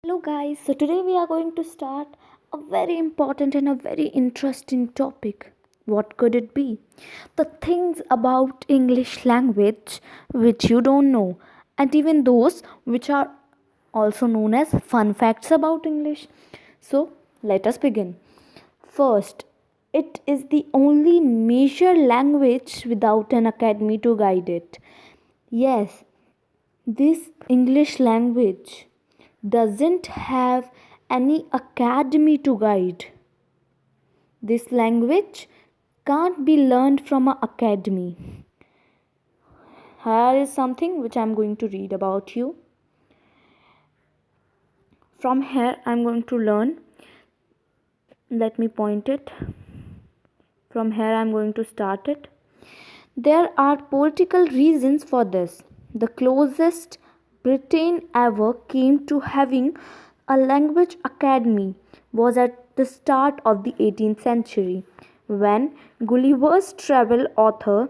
Hello, guys. So, today we are going to start a very important and a very interesting topic. What could it be? The things about English language which you don't know, and even those which are also known as fun facts about English. So, let us begin. First, it is the only major language without an academy to guide it. Yes, this English language doesn't have any academy to guide. This language can't be learned from an academy. Here is something which I'm going to read about you. From here, I'm going to learn. Let me point it. From here, I'm going to start it. There are political reasons for this. The closest Britain ever came to having a language academy was at the start of the 18th century, when Gulliver's Travel author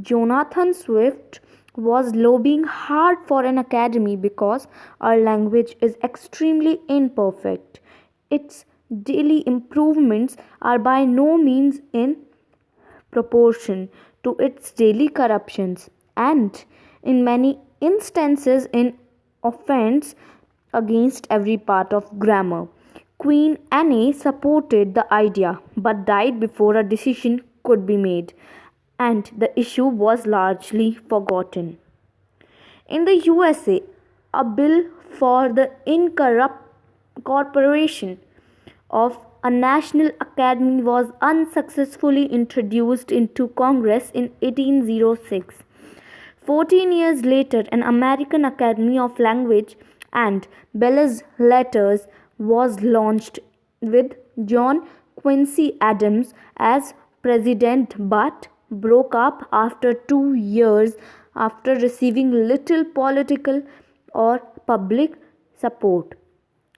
Jonathan Swift was lobbying hard for an academy because our language is extremely imperfect. Its daily improvements are by no means in proportion to its daily corruptions, and in many instances in offense against every part of grammar. Queen Anne supported the idea but died before a decision could be made, and the issue was largely forgotten. In the USA, a bill for the incorporation of a national academy was unsuccessfully introduced into Congress in 1806. 14 years later, an American Academy of Language and Belles Lettres was launched with John Quincy Adams as president but broke up after 2 years after receiving little political or public support.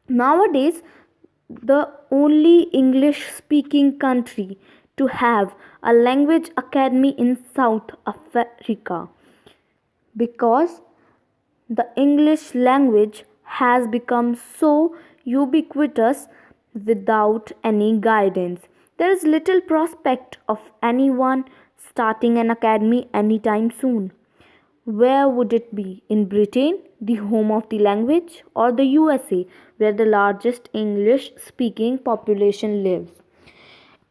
Nowadays, the only English speaking country to have a language academy in South Africa, because the English language has become so ubiquitous without any guidance. There is little prospect of anyone starting an academy anytime soon. Where would it be? In Britain, the home of the language, or the USA, where the largest English speaking population lives?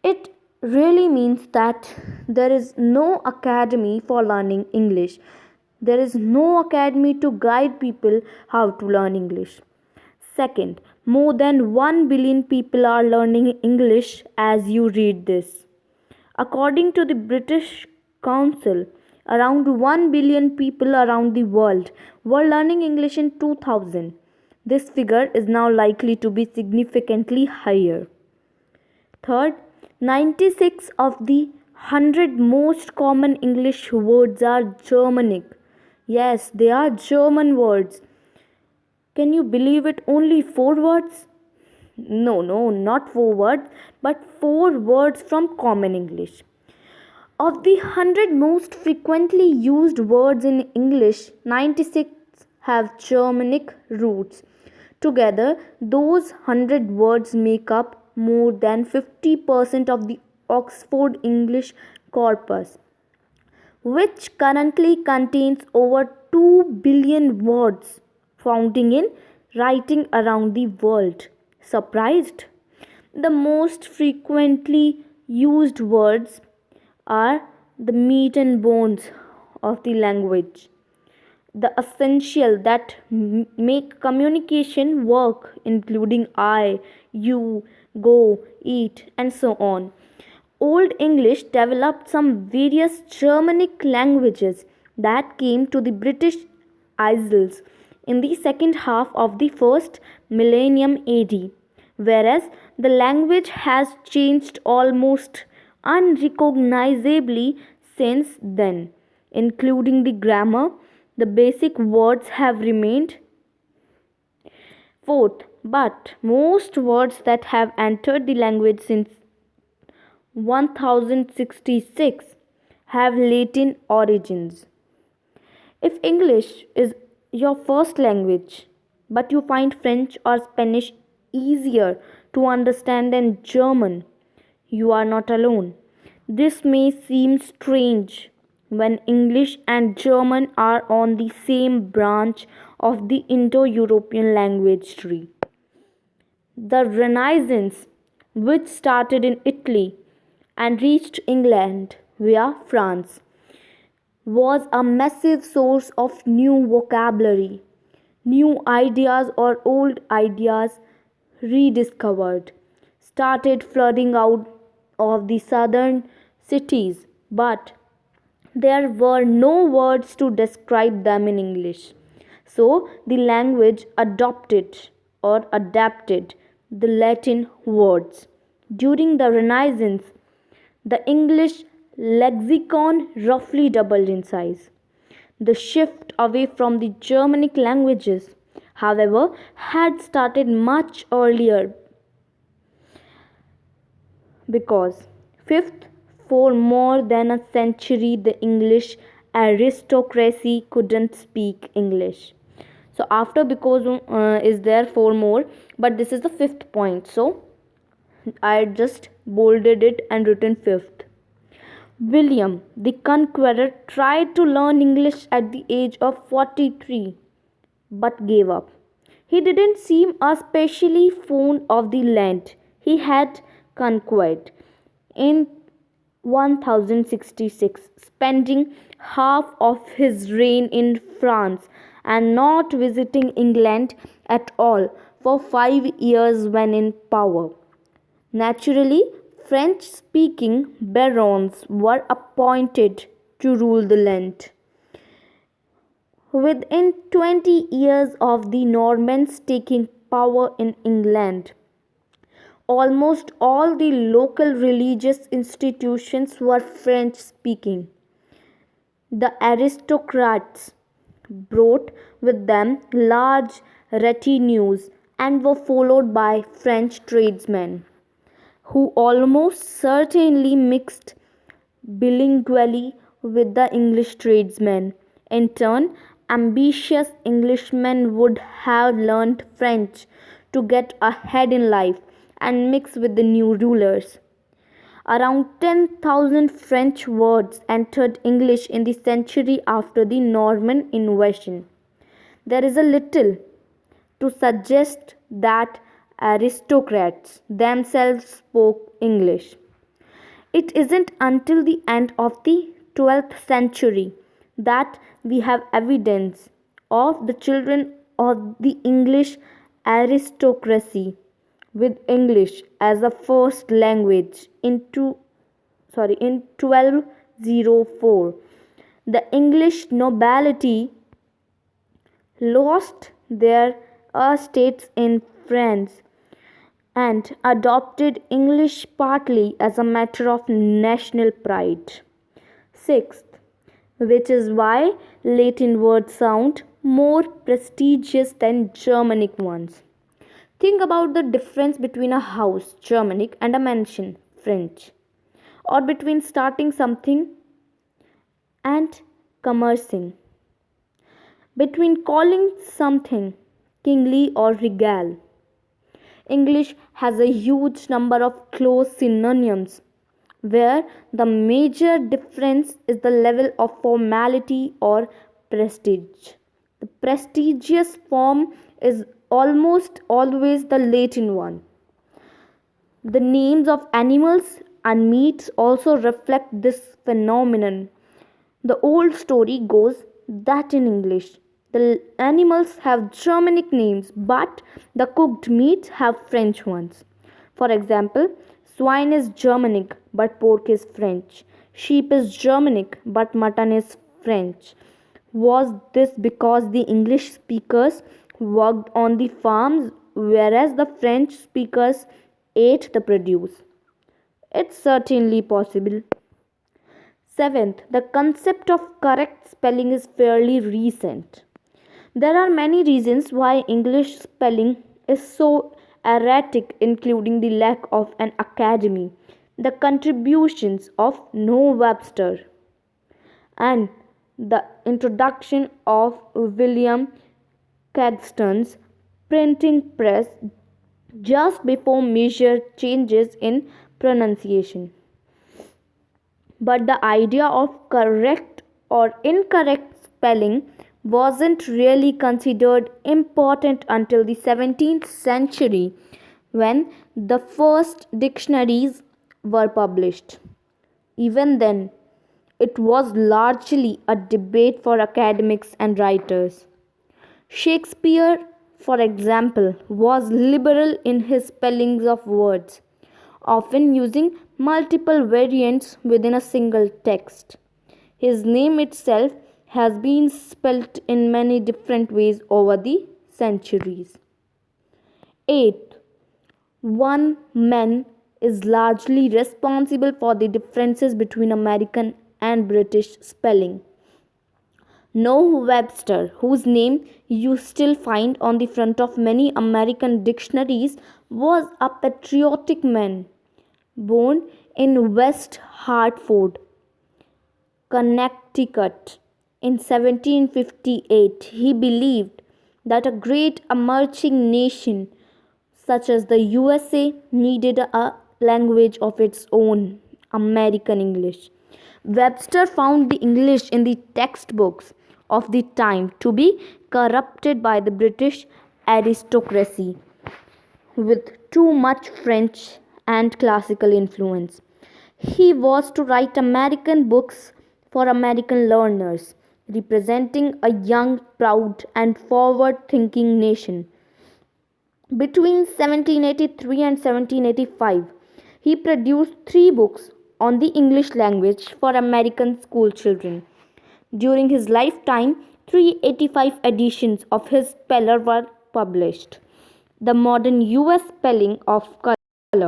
It really means that there is no academy for learning English. There is no academy to guide people how to learn English. Second, more than 1 billion people are learning English as you read this. According to the British Council, around 1 billion people around the world were learning English in 2000. This figure is now likely to be significantly higher. Third, 96 of the 100 most common English words are Germanic. Yes, they are German words. Can you believe it? Only 4 words? No, not 4 words, but 4 words from Common English. Of the 100 most frequently used words in English, 96 have Germanic roots. Together, those 100 words make up more than 50% of the Oxford English corpus, which currently contains over 2 billion words found in writing around the world. Surprised? The most frequently used words are the meat and bones of the language, the essential that make communication work, including I, you, go, eat, and so on. Old English developed some various Germanic languages that came to the British Isles in the second half of the first millennium AD, whereas the language has changed almost unrecognizably since then, including the grammar. The basic words have remained. Fourth, but most words that have entered the language since 1066 have Latin origins. If English is your first language, but you find French or Spanish easier to understand than German. You are not alone. This may seem strange when English and German are on the same branch of the Indo European language tree. The Renaissance, which started in Italy and reached England via France, was a massive source of new vocabulary, new ideas or old ideas rediscovered, started flooding out of the southern cities, but there were no words to describe them in English. So the language adopted or adapted the Latin words. During the Renaissance, the English lexicon roughly doubled in size. The shift away from the Germanic languages, however, had started much earlier because fifth, for more than a century the English aristocracy couldn't speak English. So after because is there four more, but this is the fifth point. So I just bolded it and written fifth. William the Conqueror tried to learn English at the age of 43 but gave up. He didn't seem especially fond of the land he had conquered. In 1066, spending half of his reign in France and not visiting England at all for 5 years when in power. Naturally, French speaking barons were appointed to rule the land. Within 20 years of the Normans taking power in England, almost all the local religious institutions were French speaking. The aristocrats brought with them large retinues and were followed by French tradesmen, who almost certainly mixed bilingually with the English tradesmen. In turn, ambitious Englishmen would have learned French to get ahead in life and mix with the new rulers. Around 10,000 French words entered English in the century after the Norman invasion. There is a little to suggest that aristocrats themselves spoke English. It isn't until the end of the 12th century that we have evidence of the children of the English aristocracy with English as a first language in 1204. The English nobility lost their estates in France and adopted English partly as a matter of national pride. Sixth, which is why Latin words sound more prestigious than Germanic ones. Think about the difference between a house, Germanic, and a mansion, French, or between starting something and commercing, between calling something kingly or regal. English has a huge number of close synonyms where the major difference is the level of formality or prestige. The prestigious form is almost always the Latin one. The names of animals and meats also reflect this phenomenon. The old story goes that in English, the animals have Germanic names, but the cooked meats have French ones. For example, swine is Germanic, but pork is French. Sheep is Germanic, but mutton is French. Was this because the English speakers worked on the farms, whereas the French speakers ate the produce? It's certainly possible. Seventh, the concept of correct spelling is fairly recent. There are many reasons why English spelling is so erratic, including the lack of an academy, the contributions of Noah Webster, and the introduction of William Caxton's printing press just before major changes in pronunciation. But the idea of correct or incorrect spelling wasn't really considered important until the 17th century when the first dictionaries were published. Even then, it was largely a debate for academics and writers. Shakespeare, for example, was liberal in his spellings of words, often using multiple variants within a single text. His name itself has been spelt in many different ways over the centuries. 8. One man is largely responsible for the differences between American and British spelling. Noah Webster, whose name you still find on the front of many American dictionaries, was a patriotic man. Born in West Hartford, Connecticut in 1758, he believed that a great emerging nation such as the USA needed a language of its own, American English. Webster found the English in the textbooks of the time to be corrupted by the British aristocracy with too much French and classical influence. He was to write American books for American learners, representing a young, proud, and forward thinking nation. Between 1783 and 1785, he produced three books on the English language for American school children. During his lifetime, 385 editions of his speller were published. The modern US spelling of color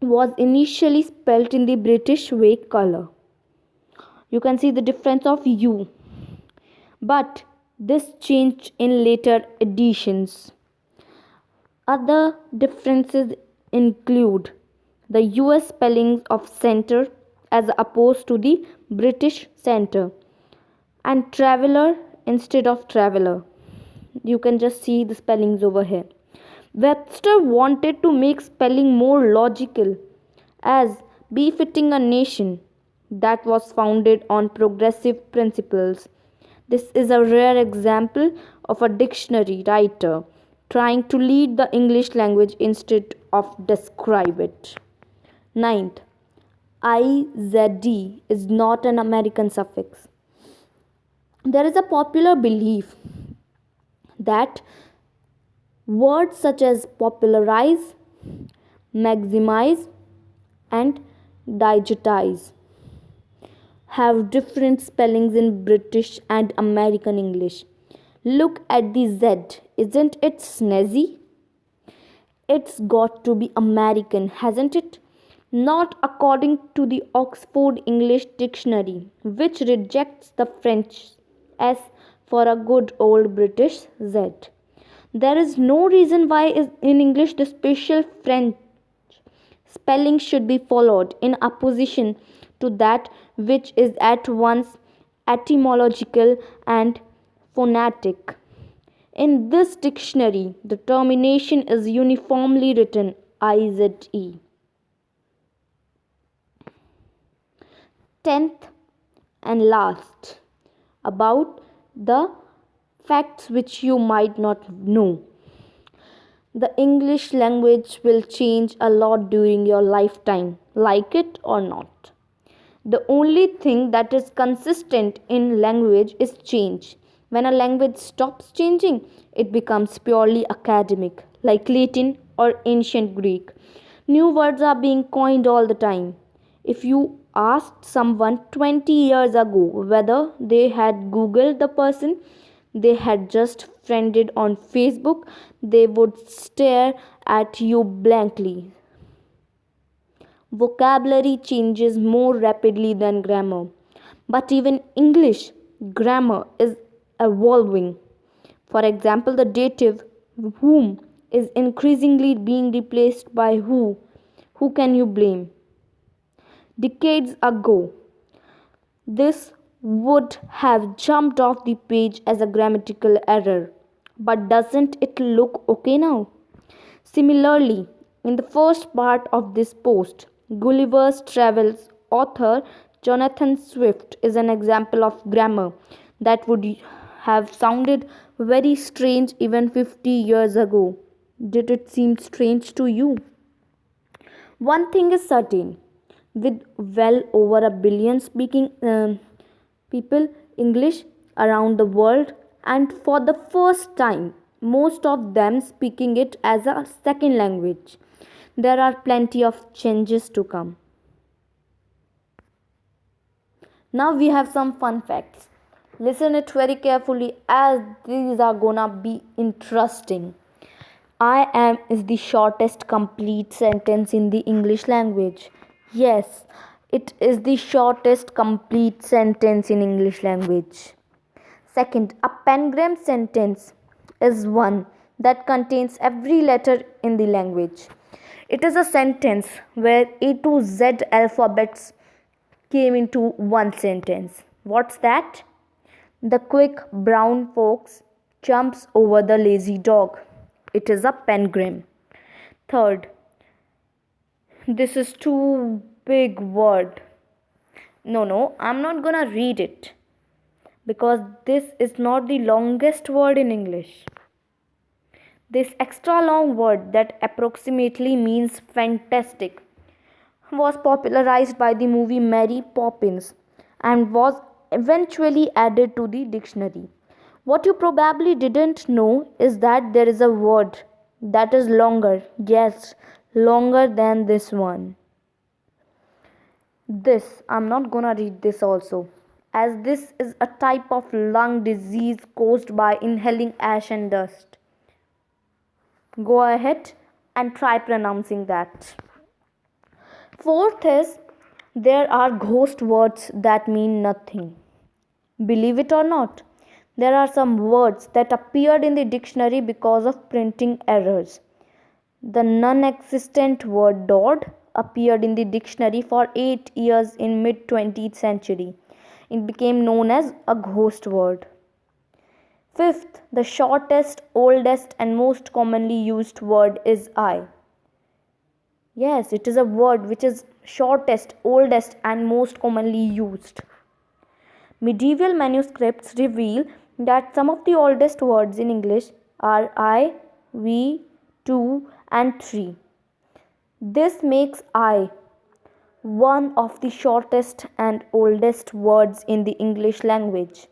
was initially spelt in the British way color. You can see the difference of U, but this changed in later editions. Other differences include the US spellings of center as opposed to the British center and traveler instead of traveler. You can just see the spellings over here. Webster wanted to make spelling more logical as befitting a nation that was founded on progressive principles. This is a rare example of a dictionary writer trying to lead the English language instead of describe it. Ninth, IZD is not an American suffix. There is a popular belief that words such as popularize, maximize, and digitize have different spellings in British and American English. Look at the Z, isn't it snazzy? It's got to be American, hasn't it? Not according to the Oxford English Dictionary, which rejects the French S for a good old British Z. There is no reason why in English the special French spelling should be followed in opposition to that which is at once etymological and phonetic. In this dictionary, the termination is uniformly written IZE. 10th and last, about the facts which you might not know. The English language will change a lot during your lifetime, like it or not. The only thing that is consistent in language is change. When a language stops changing, it becomes purely academic, like Latin or ancient Greek. New words are being coined all the time. If you asked someone 20 years ago whether they had Googled the person they had just friended on Facebook, they would stare at you blankly. Vocabulary changes more rapidly than grammar, but even English grammar is evolving. For example, the dative whom is increasingly being replaced by who. Who can you blame? Decades ago, this would have jumped off the page as a grammatical error. But doesn't it look okay now? Similarly, in the first part of this post, Gulliver's Travels author Jonathan Swift is an example of grammar that would have sounded very strange even 50 years ago. Did it seem strange to you? One thing is certain, with well over a billion speaking people English around the world, and for the first time, most of them speaking it as a second language. There are plenty of changes to come. Now we have some fun facts. Listen it very carefully as these are gonna be interesting. I am is the shortest complete sentence in the English language. Yes, it is the shortest complete sentence in English language. Second, a pengram sentence is one that contains every letter in the language. It is a sentence where A to Z alphabets came into one sentence. What's that? The quick brown fox jumps over the lazy dog. It is a pengram. Third, this is too big word. No, I'm not gonna read it because this is not the longest word in English. This extra long word that approximately means fantastic was popularized by the movie Mary Poppins and was eventually added to the dictionary. What you probably didn't know is that there is a word that is longer, yes, longer than this one. This, I'm not gonna read this also, as this is a type of lung disease caused by inhaling ash and dust. Go ahead and try pronouncing that. Fourth is there are ghost words that mean nothing. Believe it or not, there are some words that appeared in the dictionary because of printing errors. The non existent word Dodd appeared in the dictionary for 8 years in mid 20th century. It became known as a ghost word. Fifth, the shortest, oldest, and most commonly used word is I. Yes, it is a word which is shortest, oldest, and most commonly used. Medieval manuscripts reveal that some of the oldest words in English are I, we, two, and three. This makes I one of the shortest and oldest words in the English language.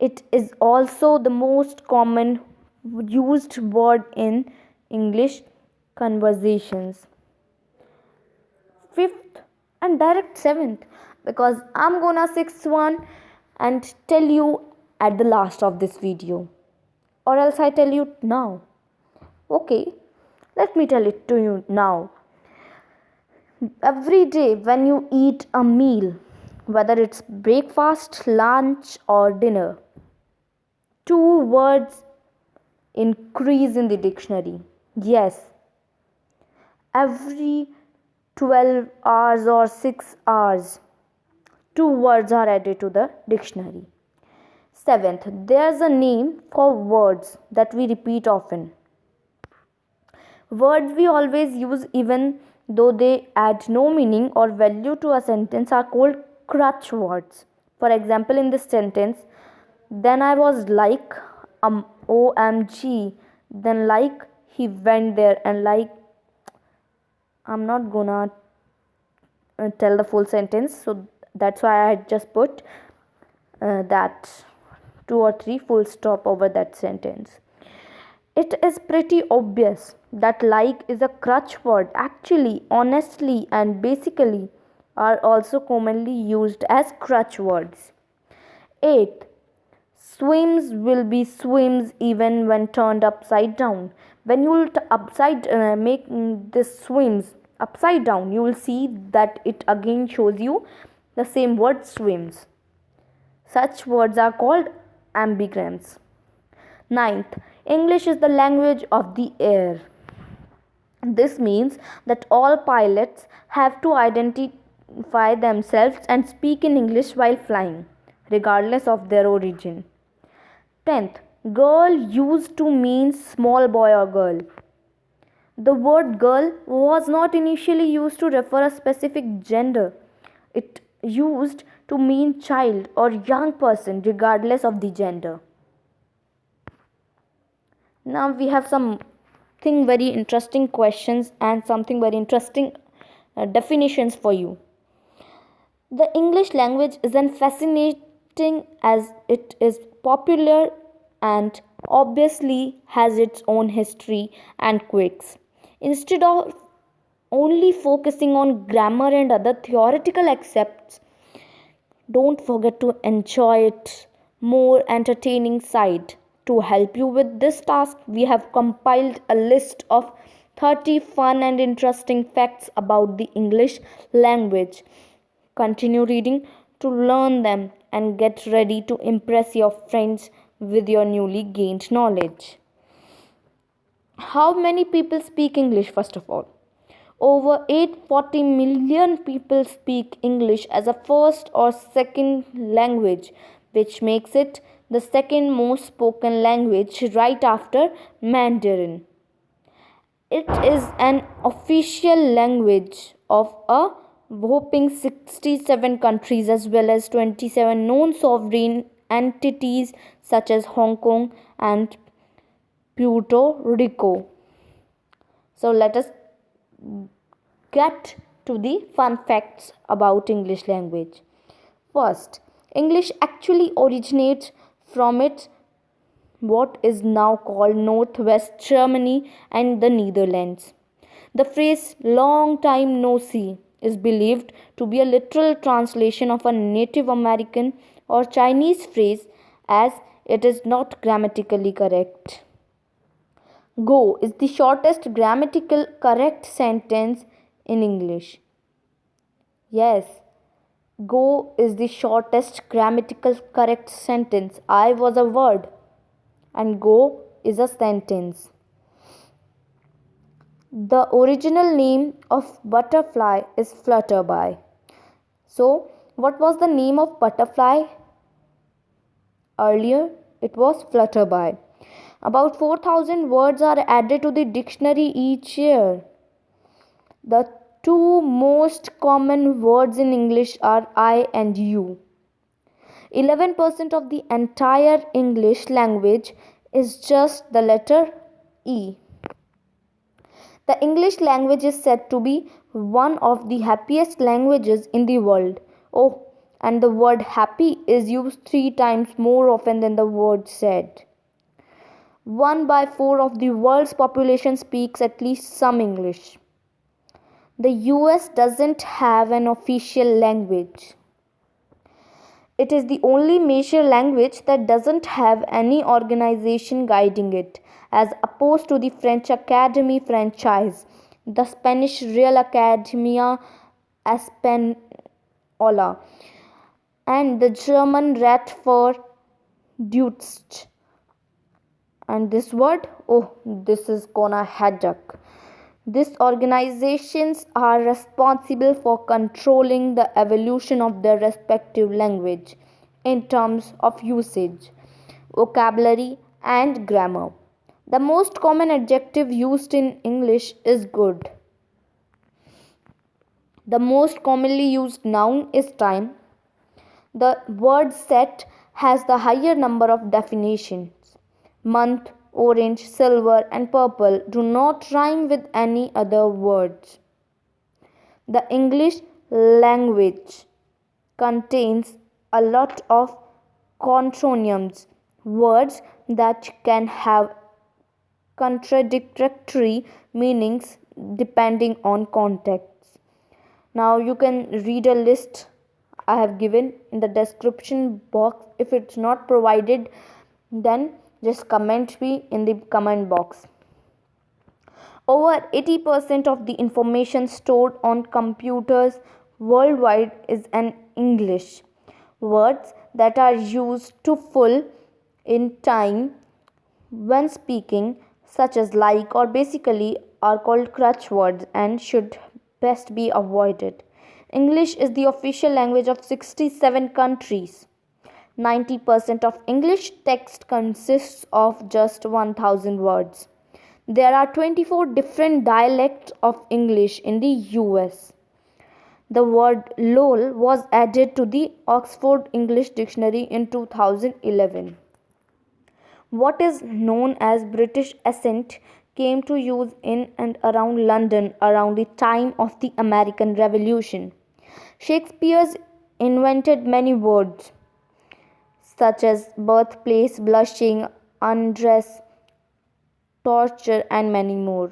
It is also the most common used word in English conversations. Fifth and direct seventh, because I'm gonna sixth one and tell you at the last of this video, or else I tell you now. Okay, let me tell it to you now. Every day when you eat a meal, whether it's breakfast, lunch, or dinner, two words increase in the dictionary. Yes, every 12 hours or 6 hours, two words are added to the dictionary. Seventh, there's a name for words that we repeat often. Words we always use even though they add no meaning or value to a sentence are called crutch words. For example, in this sentence, then I was like, OMG, then like he went there, and like, I'm not gonna tell the full sentence, so that's why I just put that two or three full stop over that sentence. It is pretty obvious that like is a crutch word. Actually, honestly, and basically are also commonly used as crutch words. 8. Swims will be swims even when turned upside down. When you will make this swims upside down, you will see that it again shows you the same word swims. Such words are called ambigrams. Ninth, English is the language of the air. This means that all pilots have to identify themselves and speak in English while flying, regardless of their origin. 10th, Girl used to mean small boy or girl. The word girl was not initially used to refer a specific gender. It used to mean child or young person regardless of the gender. Now we have something very interesting questions and something very interesting definitions for you. The English language is an fascinating as it is popular and obviously has its own history and quirks. Instead of only focusing on grammar and other theoretical aspects, don't forget to enjoy its more entertaining side. To help you with this task, we have compiled a list of 30 fun and interesting facts about the English language. Continue reading to learn them and get ready to impress your friends with your newly gained knowledge. How many people speak English, first of all? Over 840 million people speak English as a first or second language, which makes it the second most spoken language right after Mandarin. It is an official language of a whopping 67 countries as well as 27 non sovereign entities such as Hong Kong and Puerto Rico. So let us get to the fun facts about English language. First, English actually originates from its what is now called Northwest Germany and the Netherlands. The phrase long time no see is believed to be a literal translation of a Native American or Chinese phrase as it is not grammatically correct. Go is the shortest grammatical correct sentence in English. Yes, go is the shortest grammatical correct sentence. I was a word and go is a sentence. The original name of butterfly is flutterby. So, what was the name of butterfly? Earlier, it was flutterby. About 4,000 words are added to the dictionary each year. The two most common words in English are I and you. 11% of the entire English language is just the letter E. The English language is said to be one of the happiest languages in the world. Oh, and the word happy is used 3 times more often than the word sad. 1/4 of the world's population speaks at least some English. The US doesn't have an official language. It is the only major language that doesn't have any organization guiding it, as opposed to the French Academy franchise, the Spanish Real Academia Española, and the German Rat for Deutsch. And this word, oh, this is gonna headache. These organizations are responsible for controlling the evolution of their respective language in terms of usage, vocabulary, and grammar. The most common adjective used in English is good. The most commonly used noun is time. The word set has the higher number of definitions. Month, orange, silver, and purple do not rhyme with any other words. The English language contains a lot of contronyms, words that can have contradictory meanings depending on context. Now you can read a list I have given in the description box. If it's not provided, then just comment me in the comment box. Over 80% of the information stored on computers worldwide is in English. Words that are used to full in time when speaking, such as like or basically, are called crutch words and should best be avoided. English is the official language of 67 countries. 90% of English text consists of just 1000 words. There are 24 different dialects of English in the US. The word lol was added to the Oxford English Dictionary in 2011. What is known as British accent came to use in and around London around the time of the American Revolution. Shakespeare invented many words such as birthplace, blushing, undress, torture, and many more.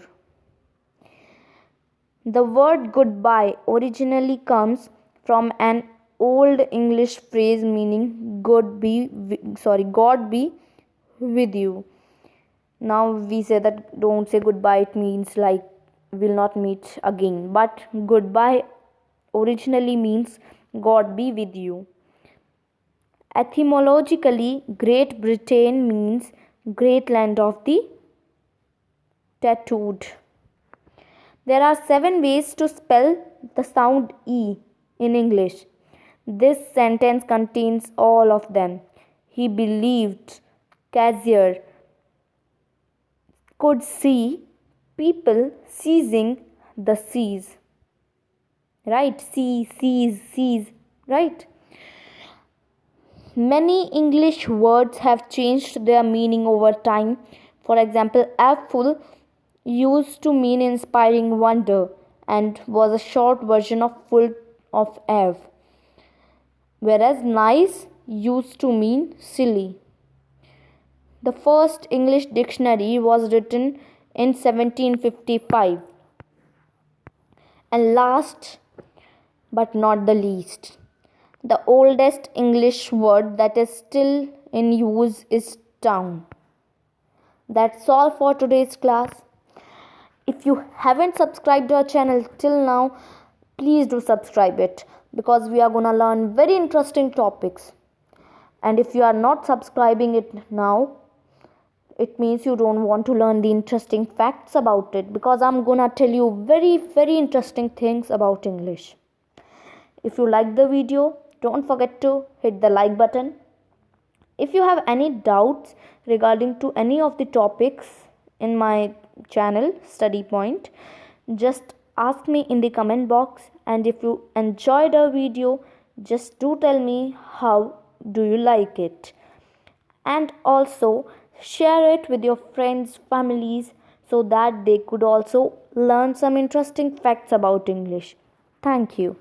The word goodbye originally comes from an old English phrase meaning God be with you. Now we say that don't say goodbye, it means like will not meet again. But goodbye originally means God be with you. Etymologically, Great Britain means great land of the tattooed. There are 7 ways to spell the sound E in English. This sentence contains all of them. He believed Caesar could see people seizing the seas. Right? Seas. Right? Many English words have changed their meaning over time. For example, apple used to mean inspiring wonder and was a short version of full of awe, whereas nice used to mean silly. The first English dictionary was written in 1755. And last but not the least, the oldest English word that is still in use is town. That's all for today's class. If you haven't subscribed to our channel till now, please do subscribe it because we are going to learn very interesting topics. And if you are not subscribing it now, it means you don't want to learn the interesting facts about it because I'm going to tell you very, very interesting things about English. If you like the video, don't forget to hit the like button. If you have any doubts regarding to any of the topics in my channel Study Point, just ask me in the comment box, and if you enjoyed our video, just do tell me how do you like it, and also share it with your friends, families, so that they could also learn some interesting facts about English. Thank you.